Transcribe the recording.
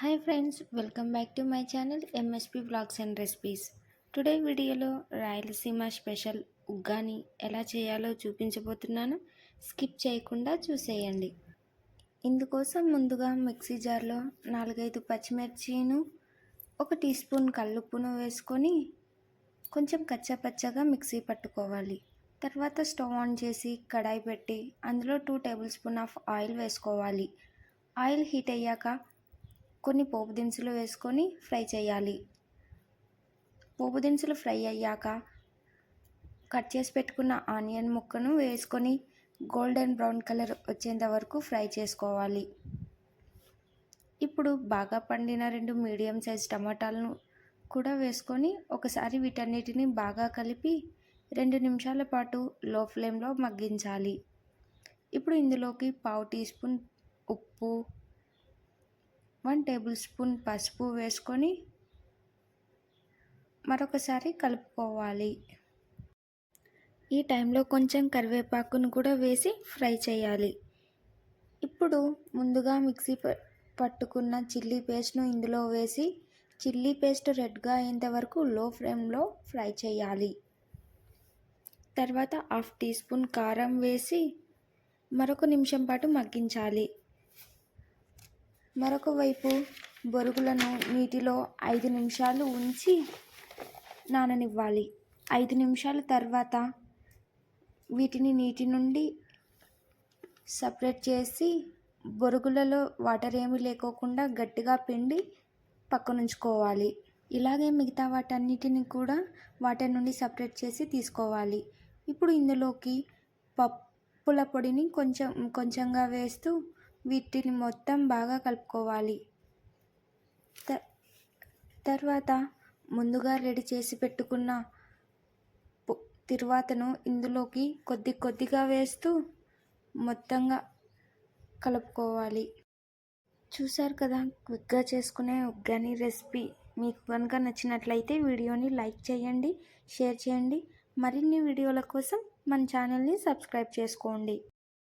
Hi friends, welcome back to my channel MSP vlogs and recipes. Today వీడియోలో Rayalaseema special uggani ఎలా చేయాలో చూపించబోతున్నాను. Skip చేయకుండా చూసేయండి. ఇందుకోసం ముందుగా మిక్సీ జార్లో 4-5 పచ్చిమిర్చిను, 1 టీ స్పూన్ కల్లుప్పును వేసుకొని కొంచెం కచ్చాపచ్చగా మిక్సీ పట్టుకోవాలి. తర్వాత స్టవ్ ఆన్ చేసి కడాయి పెట్టి అందులో 2 టేబుల్ స్పూన్ ఆఫ్ ఆయిల్ వేసుకోవాలి. ఆయిల్ హీట్ అయ్యాక కొన్ని పోపు దినుసులు వేసుకొని ఫ్రై చేయాలి. పోపు దినుసులు ఫ్రై అయ్యాక కట్ చేసి పెట్టుకున్న ఆనియన్ ముక్కను వేసుకొని గోల్డెన్ బ్రౌన్ కలర్ వచ్చేంత వరకు ఫ్రై చేసుకోవాలి. ఇప్పుడు బాగా పండిన 2 మీడియం సైజ్ టమాటాలను కూడా వేసుకొని ఒకసారి వీటన్నిటిని బాగా కలిపి 2 నిమిషాల పాటు లో ఫ్లేమ్లో మగ్గించాలి. ఇప్పుడు ఇందులోకి 1/2 టీ స్పూన్ ఉప్పు, 1 టేబుల్ స్పూన్ పసుపు వేసుకొని మరొకసారి కలుపుకోవాలి. ఈ టైంలో కొంచెం కరివేపాకును కూడా వేసి ఫ్రై చేయాలి. ఇప్పుడు ముందుగా మిక్సీ పట్టుకున్న చిల్లీ పేస్ట్ను ఇందులో వేసి చిల్లీ పేస్ట్ రెడ్గా అయ్యేంత వరకు లో ఫ్లేమ్లో ఫ్రై చేయాలి. తర్వాత 1/2 టీ స్పూన్ కారం వేసి మరొక నిమిషం పాటు మగ్గించాలి. మరొక వైపు బొరుగులను నీటిలో 5 నిమిషాలు ఉంచి నాననివ్వాలి. 5 నిమిషాల తర్వాత వీటిని నీటి నుండి సపరేట్ చేసి బొరుగులలో వాటర్ ఏమీ లేకోకుండా గట్టిగా పిండి పక్కనుంచుకోవాలి. ఇలాగే మిగతా వాటన్నిటిని కూడా వాటర్ నుండి సపరేట్ చేసి తీసుకోవాలి. ఇప్పుడు ఇందులోకి పప్పుల పొడిని కొంచెంగా వేస్తూ వీటిని మొత్తం బాగా కలుపుకోవాలి. తర్వాత ముందుగా రెడీ చేసి పెట్టుకున్న తిరువాతను ఇందులోకి కొద్దిగా వేస్తూ మొత్తంగా కలుపుకోవాలి. చూసారు కదా, క్విక్గా చేసుకునే ఉగ్గాని రెసిపీ. మీకు కనుక నచ్చినట్లయితే వీడియోని లైక్ చేయండి, షేర్ చేయండి. మరిన్ని వీడియోల కోసం మన ఛానల్ని సబ్స్క్రైబ్ చేసుకోండి.